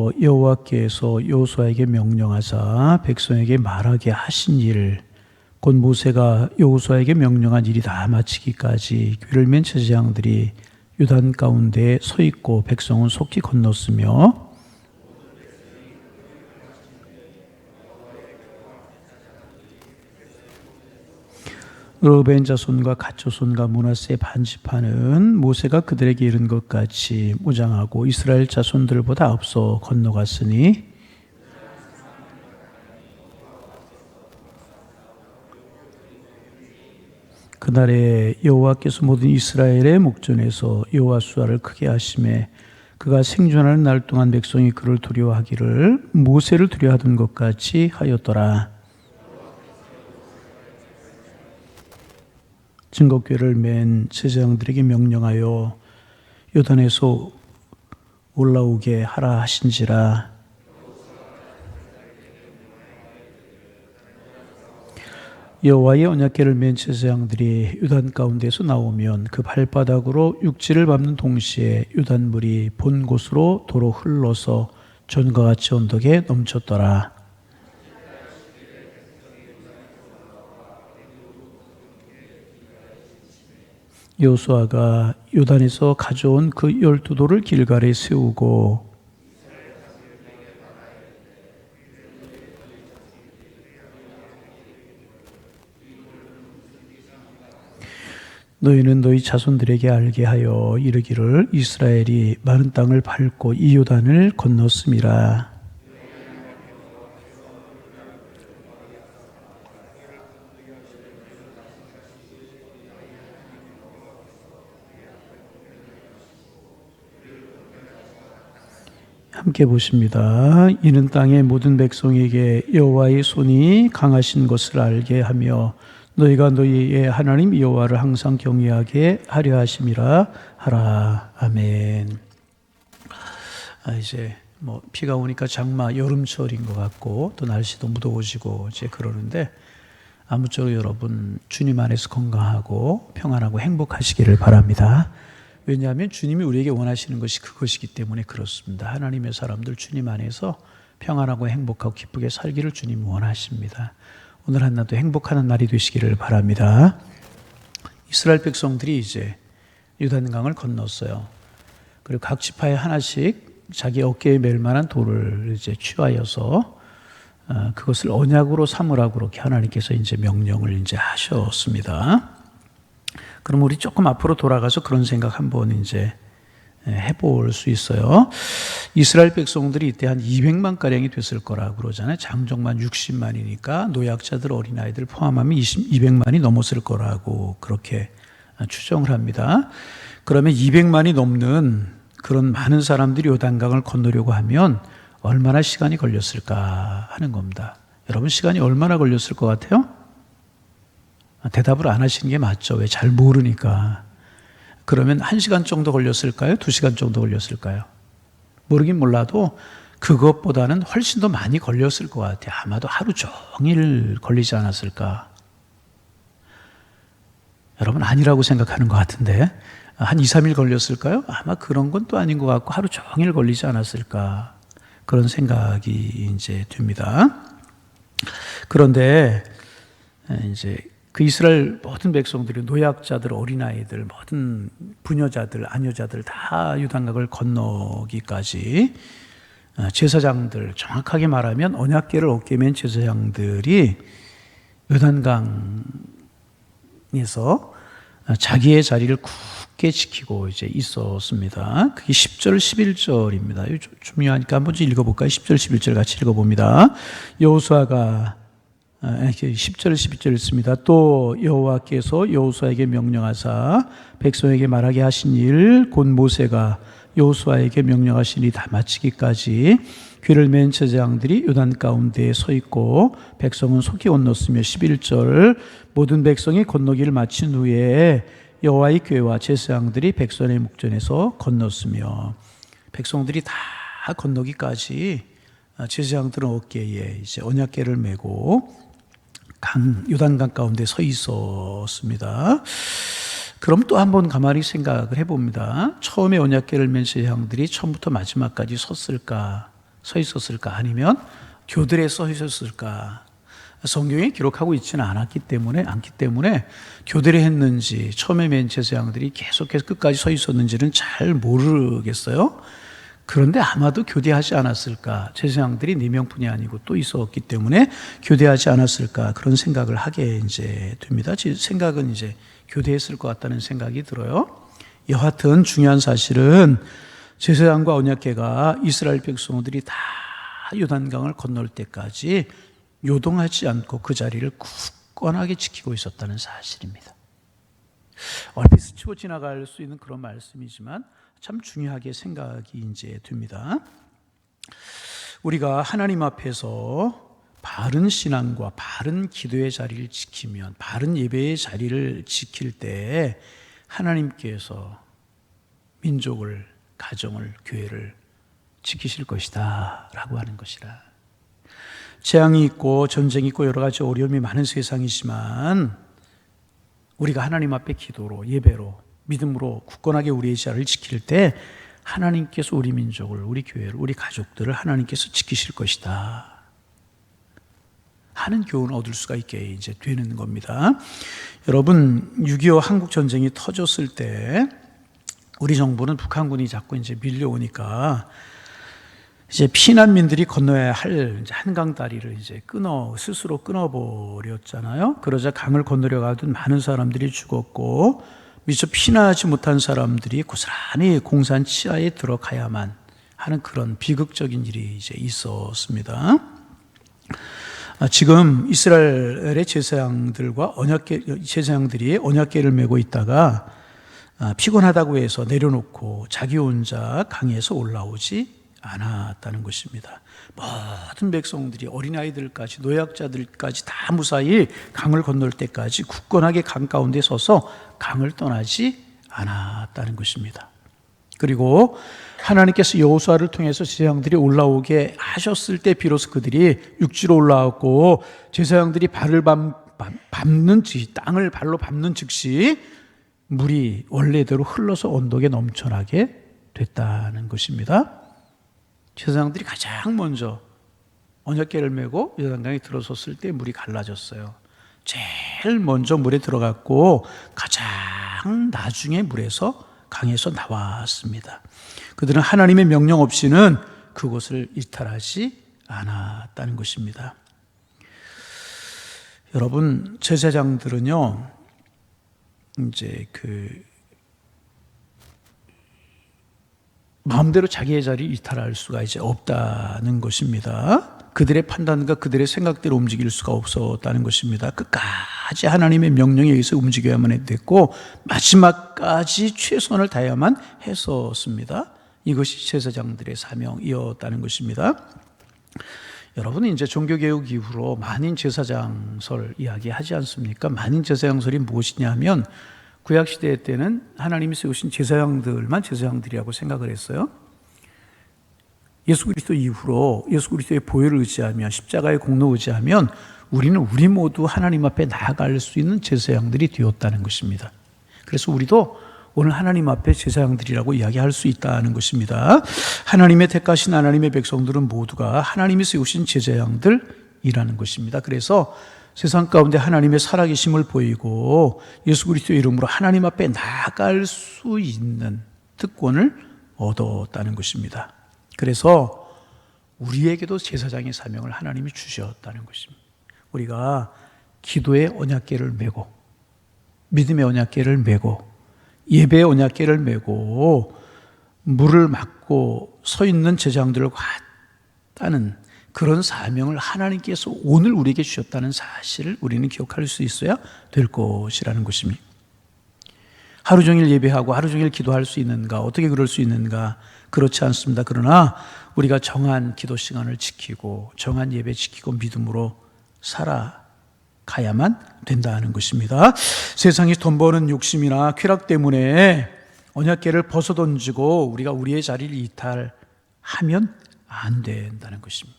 또 여호와께서 여호수아에게 명령하사 백성에게 말하게 하신 일, 곧 모세가 여호수아에게 명령한 일이 다 마치기까지 궤를 맨 제사장들이 요단 가운데 서 있고 백성은 속히 건넜으며, 르벤 자손과 갓 자손과 므낫세 반지파는 모세가 그들에게 이른 것 같이 무장하고 이스라엘 자손들보다 앞서 건너갔으니 그날에 여호와께서 모든 이스라엘의 목전에서 여호수아를 크게 하심에 그가 생존하는 날 동안 백성이 그를 두려워하기를 모세를 두려워하던 것 같이 하였더라. 증거궤를 맨 제사장들에게 명령하여 요단에서 올라오게 하라 하신지라. 여호와의 언약궤를 맨 제사장들이 요단 가운데서 나오면 그 발바닥으로 육지를 밟는 동시에 요단물이 본 곳으로 도로 흘러서 전과 같이 언덕에 넘쳤더라. 여호수아가 요단에서 가져온 그 12돌을 길갈에 세우고 너희는 너희 자손들에게 알게 하여 이르기를 이스라엘이 마른 땅을 밟고 이 요단을 건넜음이라. 함께 보십니다. 이는 땅의 모든 백성에게 여호와의 손이 강하신 것을 알게 하며 너희가 너희의 하나님 여호와를 항상 경외하게 하려 하심이라 하라. 아멘. 이제 비가 오니까 장마 여름철인 것 같고 또 날씨도 무더워지고 이제 그러는데 아무쪼록 여러분 주님 안에서 건강하고 평안하고 행복하시기를 바랍니다. 왜냐하면 주님이 우리에게 원하시는 것이 그것이기 때문에 그렇습니다. 하나님의 사람들 주님 안에서 평안하고 행복하고 기쁘게 살기를 주님이 원하십니다. 오늘 한나도 행복한 날이 되시기를 바랍니다. 이스라엘 백성들이 이제 요단강을 건넜어요. 그리고 각 지파에 하나씩 자기 어깨에 맬 만한 돌을 이제 취하여서 그것을 언약으로 삼으라고 그렇게 하나님께서 이제 명령을 이제 하셨습니다. 그럼 우리 조금 앞으로 돌아가서 그런 생각 한번 이제 해볼 수 있어요. 이스라엘 백성들이 이때 한 200만 가량이 됐을 거라고 그러잖아요. 장정만 60만이니까 노약자들, 어린아이들 포함하면 200만이 넘었을 거라고 그렇게 추정을 합니다. 그러면 200만이 넘는 그런 많은 사람들이 요단강을 건너려고 하면 얼마나 시간이 걸렸을까 하는 겁니다. 여러분 시간이 얼마나 걸렸을 것 같아요? 대답을 안 하시는 게 맞죠. 왜? 잘 모르니까. 그러면 1시간 정도 걸렸을까요? 2시간 정도 걸렸을까요? 모르긴 몰라도 그것보다는 훨씬 더 많이 걸렸을 것 같아요. 아마도 하루 종일 걸리지 않았을까? 여러분 아니라고 생각하는 것 같은데 한 2, 3일 걸렸을까요? 아마 그런 건 또 아닌 것 같고 하루 종일 걸리지 않았을까? 그런 생각이 이제 듭니다. 그런데 이제 그 이스라엘 모든 백성들이 노약자들, 어린아이들, 모든 부녀자들, 아녀자들 다 요단강을 건너기까지 제사장들, 정확하게 말하면 언약궤를 어깨에 맨 제사장들이 요단강에서 자기의 자리를 굳게 지키고 이제 있었습니다. 그게 10절, 11절입니다. 중요하니까 한번 좀 읽어볼까요? 10절, 11절 같이 읽어봅니다. 여호수아가 10절, 12절 읽습니다. 또 여호와께서 여호수아에게 명령하사 백성에게 말하게 하신 일, 곧 모세가 여호수아에게 명령하신 일이 다 마치기까지 궤를 맨 제사장들이 요단 가운데에 서 있고 백성은 속히 건넜으며 11절 모든 백성이 건너기를 마친 후에 여호와의 궤와 제사장들이 백성의 목전에서 건넜으며 백성들이 다 건너기까지 제사장들은 어깨에 이제 언약궤를 메고 요단강 가운데 서 있었습니다. 그럼 또 한번 가만히 생각을 해봅니다. 처음에 언약궤를 맨 제사장들이 처음부터 마지막까지 섰을까? 서 있었을까? 아니면 교들에 서 있었을까? 성경에 기록하고 있지는 않기 때문에 교대를 했는지 처음에 맨 제사장들이 계속해서 끝까지 서 있었는지는 잘 모르겠어요. 그런데 아마도 교대하지 않았을까. 제사장들이 4명뿐이 아니고 또 있었기 때문에 교대하지 않았을까. 그런 생각을 하게 이제 됩니다. 생각은 이제 교대했을 것 같다는 생각이 들어요. 여하튼 중요한 사실은 제사장과 언약궤가 이스라엘 백성들이 다 요단강을 건널 때까지 요동하지 않고 그 자리를 굳건하게 지키고 있었다는 사실입니다. 얼핏 스치고 지나갈 수 있는 그런 말씀이지만 참 중요하게 생각이 이제 됩니다. 우리가 하나님 앞에서 바른 신앙과 바른 기도의 자리를 지키면, 바른 예배의 자리를 지킬 때 하나님께서 민족을, 가정을, 교회를 지키실 것이다 라고 하는 것이라. 재앙이 있고 전쟁이 있고 여러 가지 어려움이 많은 세상이지만 우리가 하나님 앞에 기도로, 예배로, 믿음으로 굳건하게 우리의 자리를 지킬 때 하나님께서 우리 민족을, 우리 교회를, 우리 가족들을 하나님께서 지키실 것이다 하는 교훈을 얻을 수가 있게 이제 되는 겁니다. 여러분, 6.25 한국 전쟁이 터졌을 때 우리 정부는 북한군이 자꾸 이제 밀려오니까 이제 피난민들이 건너야 할 한강 다리를 이제 스스로 끊어버렸잖아요. 그러자 강을 건너려 가던 많은 사람들이 죽었고, 미처 피난하지 못한 사람들이 고스란히 공산 치하에 들어가야만 하는 그런 비극적인 일이 이제 있었습니다. 지금 이스라엘의 제사장들이 언약궤를 메고 있다가 피곤하다고 해서 내려놓고 자기 혼자 강에서 올라오지 않았다는 것입니다. 모든 백성들이, 어린아이들까지 노약자들까지 다 무사히 강을 건널 때까지 굳건하게 강 가운데 서서 강을 떠나지 않았다는 것입니다. 그리고 하나님께서 여호수아를 통해서 제사장들이 올라오게 하셨을 때 비로소 그들이 육지로 올라왔고, 제사장들이 발을 밟는 즉시, 땅을 발로 밟는 즉시 물이 원래대로 흘러서 언덕에 넘쳐나게 됐다는 것입니다. 제사장들이 가장 먼저 언약궤를 메고 요단강에 들어섰을 때 물이 갈라졌어요. 제일 먼저 물에 들어갔고 가장 나중에 물에서, 강에서 나왔습니다. 그들은 하나님의 명령 없이는 그곳을 이탈하지 않았다는 것입니다. 여러분, 제사장들은요, 이제 마음대로 자기의 자리를 이탈할 수가 이제 없다는 것입니다. 그들의 판단과 그들의 생각대로 움직일 수가 없었다는 것입니다. 끝까지 하나님의 명령에 의해서 움직여야만 됐고 마지막까지 최선을 다해야만 했었습니다. 이것이 제사장들의 사명이었다는 것입니다. 여러분은 이제 종교개혁 이후로 만인 제사장설 이야기하지 않습니까? 만인 제사장설이 무엇이냐면, 구약시대 때는 하나님이 세우신 제사장들만 제사장들이라고 생각을 했어요. 예수 그리스도 이후로 예수 그리스도의 보혈을 의지하며 십자가의 공로를 의지하면 우리 모두 하나님 앞에 나아갈 수 있는 제사장들이 되었다는 것입니다. 그래서 우리도 오늘 하나님 앞에 제사장들이라고 이야기할 수 있다는 것입니다. 하나님의 택하신 하나님의 백성들은 모두가 하나님이 세우신 제사장들이라는 것입니다. 그래서 세상 가운데 하나님의 살아계심을 보이고 예수 그리스도의 이름으로 하나님 앞에 나아갈 수 있는 특권을 얻었다는 것입니다. 그래서 우리에게도 제사장의 사명을 하나님이 주셨다는 것입니다. 우리가 기도의 언약궤를 메고, 믿음의 언약궤를 메고, 예배의 언약궤를 메고 물을 막고 서 있는 제사장들과 같다는 그런 사명을 하나님께서 오늘 우리에게 주셨다는 사실을 우리는 기억할 수 있어야 될 것이라는 것입니다. 하루 종일 예배하고 하루 종일 기도할 수 있는가? 어떻게 그럴 수 있는가? 그렇지 않습니다. 그러나 우리가 정한 기도 시간을 지키고 정한 예배 지키고 믿음으로 살아가야만 된다는 것입니다. 세상이 돈 버는 욕심이나 쾌락 때문에 언약궤를 벗어던지고 우리가 우리의 자리를 이탈하면 안 된다는 것입니다.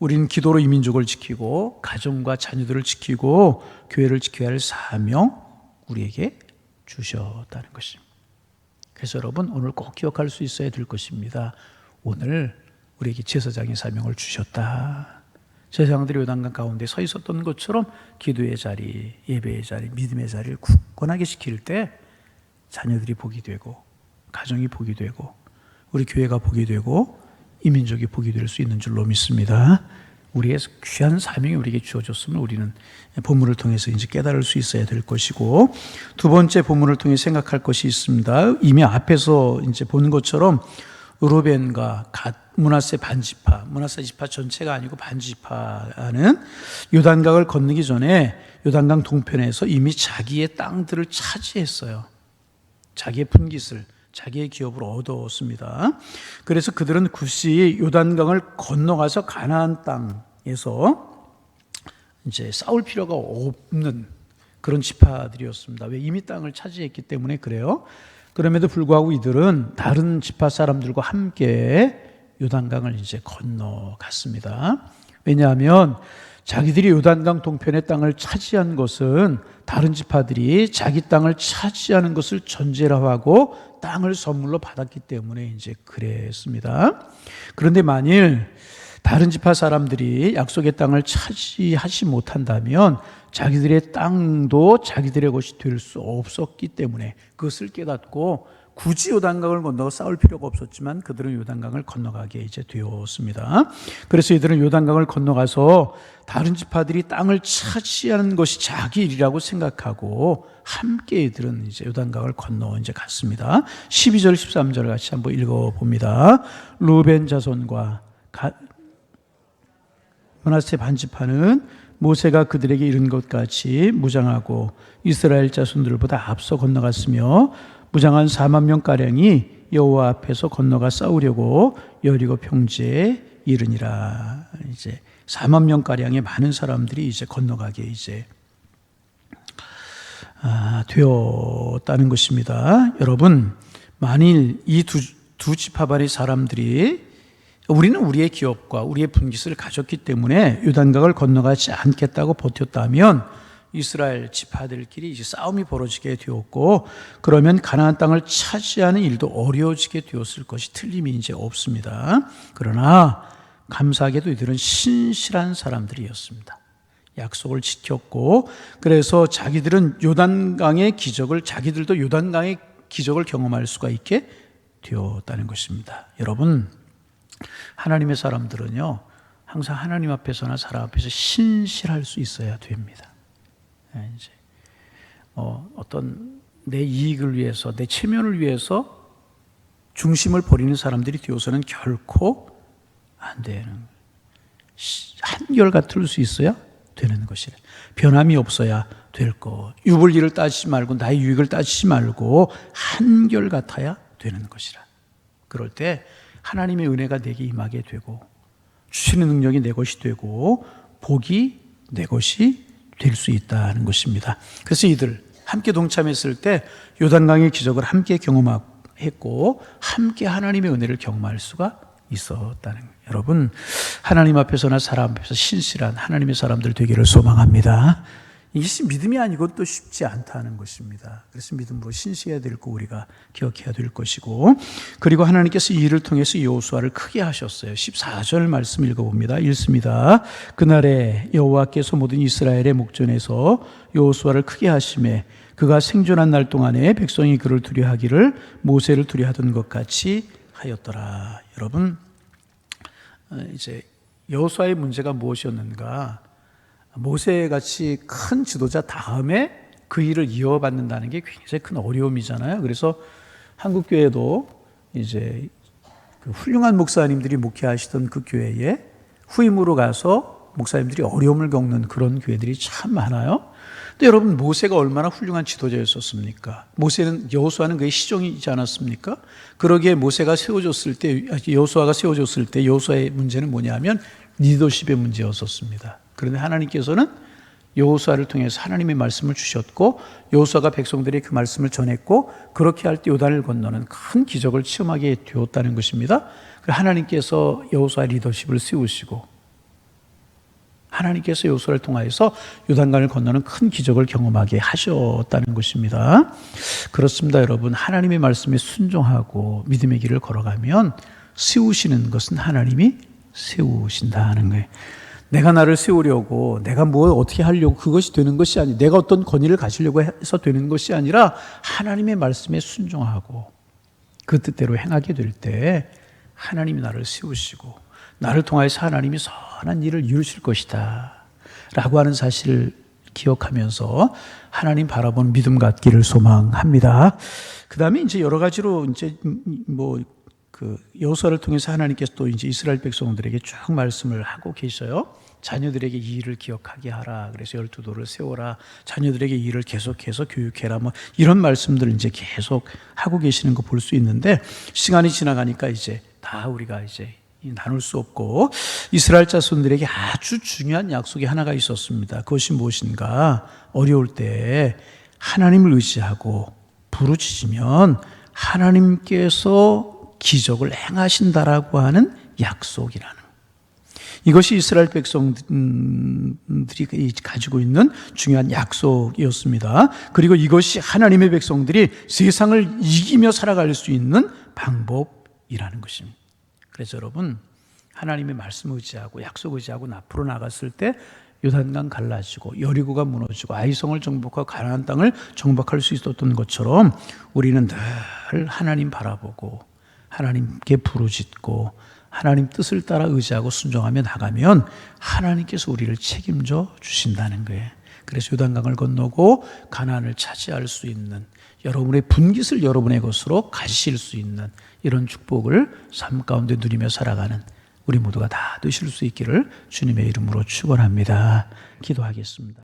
우리는 기도로 이 민족을 지키고 가정과 자녀들을 지키고 교회를 지켜야 할 사명 우리에게 주셨다는 것입니다. 그래서 여러분, 오늘 꼭 기억할 수 있어야 될 것입니다. 오늘 우리에게 제사장의 사명을 주셨다. 제사장들이 요단강 가운데 서 있었던 것처럼 기도의 자리, 예배의 자리, 믿음의 자리를 굳건하게 지킬 때 자녀들이 복이 되고 가정이 복이 되고 우리 교회가 복이 되고 이 민족이 복이 될 수 있는 줄로 믿습니다. 우리의 귀한 사명이 우리에게 주어졌으면 우리는 본문을 통해서 이제 깨달을 수 있어야 될 것이고, 두 번째 본문을 통해 생각할 것이 있습니다. 이미 앞에서 이제 본 것처럼 르벤과 갓, 므낫세 반지파, 므낫세 지파 전체가 아니고 반지파는 요단강을 건너기 전에 요단강 동편에서 이미 자기의 땅들을 차지했어요. 자기의 분깃을, 자기의 기업을 얻었습니다. 그래서 그들은 굳이 요단강을 건너가서 가나안 땅에서 이제 싸울 필요가 없는 그런 지파들이었습니다. 왜? 이미 땅을 차지했기 때문에 그래요. 그럼에도 불구하고 이들은 다른 지파 사람들과 함께 요단강을 이제 건너갔습니다. 왜냐하면 자기들이 요단강 동편의 땅을 차지한 것은 다른 지파들이 자기 땅을 차지하는 것을 전제로 하고 땅을 선물로 받았기 때문에 이제 그랬습니다. 그런데 만일 다른 지파 사람들이 약속의 땅을 차지하지 못한다면 자기들의 땅도 자기들의 것이 될 수 없었기 때문에 그것을 깨닫고 굳이 요단강을 건너가 싸울 필요가 없었지만 그들은 요단강을 건너가게 이제 되었습니다. 그래서 이들은 요단강을 건너가서 다른 지파들이 땅을 차지하는 것이 자기 일이라고 생각하고 함께 이들은 이제 요단강을 건너 이제 갔습니다. 12절 13절 같이 한번 읽어봅니다. 르벤 자손과 므낫세 반지파는 모세가 그들에게 이른 것 같이 무장하고 이스라엘 자손들보다 앞서 건너갔으며 무장한 4만 명가량이 여호와 앞에서 건너가 싸우려고 여리고 평지에 이르니라. 이제 4만 명가량의 많은 사람들이 이제 건너가게 이제 되었다는 것입니다. 여러분, 만일 이 두 지파발의 사람들이 우리는 우리의 기업과 우리의 분깃을 가졌기 때문에 요단강을 건너가지 않겠다고 버텼다면 이스라엘 지파들끼리 이제 싸움이 벌어지게 되었고, 그러면 가나안 땅을 차지하는 일도 어려워지게 되었을 것이 틀림이 이제 없습니다. 그러나 감사하게도 이들은 신실한 사람들이었습니다. 약속을 지켰고, 그래서 자기들은 요단강의 기적을, 자기들도 요단강의 기적을 경험할 수가 있게 되었다는 것입니다. 여러분, 하나님의 사람들은요, 항상 하나님 앞에서나 사람 앞에서 신실할 수 있어야 됩니다. 이제 어떤 내 이익을 위해서, 내 체면을 위해서 중심을 버리는 사람들이 되어서는 결코 안 되는, 한결같을 수 있어야 되는 것이래. 변함이 없어야 될 것. 유불리를 따지지 말고 나의 유익을 따지지 말고 한결같아야 되는 것이라. 그럴 때 하나님의 은혜가 내게 임하게 되고 주시는 능력이 내 것이 되고 복이 내 것이 될 수 있다는 것입니다. 그래서 이들 함께 동참했을 때 요단강의 기적을 함께 경험했고 함께 하나님의 은혜를 경험할 수가 있었다는 거예요. 여러분, 하나님 앞에서나 사람 앞에서 신실한 하나님의 사람들 되기를 소망합니다. 이것이 믿음이 아니고 또 쉽지 않다는 것입니다. 그래서 믿음으로 신실해야 될 거 우리가 기억해야 될 것이고, 그리고 하나님께서 이 일을 통해서 여호수아를 크게 하셨어요. 14절 말씀 읽어봅니다. 읽습니다. 그날에 여호와께서 모든 이스라엘의 목전에서 여호수아를 크게 하심에 그가 생존한 날 동안에 백성이 그를 두려워하기를 모세를 두려워하던 것 같이 하였더라. 여러분, 이제 여호수아의 문제가 무엇이었는가? 모세같이 큰 지도자 다음에 그 일을 이어받는다는 게 굉장히 큰 어려움이잖아요. 그래서 한국교회도 이제 그 훌륭한 목사님들이 목회하시던 그 교회에 후임으로 가서 목사님들이 어려움을 겪는 그런 교회들이 참 많아요. 근데 여러분, 모세가 얼마나 훌륭한 지도자였었습니까? 여호수아는 그의 시종이지 않았습니까? 그러기에 여호수아가 세워졌을 때 여호수아의 문제는 뭐냐면 리더십의 문제였었습니다. 그런데 하나님께서는 여호수아를 통해서 하나님의 말씀을 주셨고 여호수아가 백성들이 그 말씀을 전했고 그렇게 할 때 요단을 건너는 큰 기적을 체험하게 되었다는 것입니다. 하나님께서 여호수아의 리더십을 세우시고 하나님께서 여호수아를 통하여서 요단강을 건너는 큰 기적을 경험하게 하셨다는 것입니다. 그렇습니다, 여러분. 하나님의 말씀에 순종하고 믿음의 길을 걸어가면 세우시는 것은 하나님이 세우신다 하는 거예요. 내가 나를 세우려고, 내가 뭐 어떻게 하려고 그것이 되는 것이 아니, 내가 어떤 권위를 가지려고 해서 되는 것이 아니라 하나님의 말씀에 순종하고 그 뜻대로 행하게 될 때 하나님이 나를 세우시고 나를 통하여서 하나님이 선한 일을 이루실 것이다 라고 하는 사실을 기억하면서 하나님 바라보는 믿음 갖기를 소망합니다. 그 다음에 이제 여러 가지로 이제 그 여호수아를 통해서 하나님께서 또 이제 이스라엘 백성들에게 쭉 말씀을 하고 계셔요. 자녀들에게 이 일을 기억하게 하라. 그래서 12돌을 세워라. 자녀들에게 이 일을 계속해서 교육해라. 뭐 이런 말씀들을 이제 계속 하고 계시는 거 볼 수 있는데, 시간이 지나가니까 이제 다 우리가 이제 나눌 수 없고, 이스라엘 자손들에게 아주 중요한 약속이 하나가 있었습니다. 그것이 무엇인가? 어려울 때 하나님을 의지하고 부르짖으면 하나님께서 기적을 행하신다라고 하는 약속이라는, 이것이 이스라엘 백성들이 가지고 있는 중요한 약속이었습니다. 그리고 이것이 하나님의 백성들이 세상을 이기며 살아갈 수 있는 방법이라는 것입니다. 그래서 여러분, 하나님의 말씀 의지하고 약속 의지하고 앞으로 나갔을 때 요단강 갈라지고 여리고가 무너지고 아이성을 정복하고 가나안 땅을 정복할 수 있었던 것처럼 우리는 늘 하나님 바라보고 하나님께 부르짖고 하나님 뜻을 따라 의지하고 순종하며 나가면 하나님께서 우리를 책임져 주신다는 거예요. 그래서 요단강을 건너고 가나안을 차지할 수 있는, 여러분의 분깃을 여러분의 것으로 가지실 수 있는 이런 축복을 삶 가운데 누리며 살아가는 우리 모두가 다 되실 수 있기를 주님의 이름으로 축원합니다. 기도하겠습니다.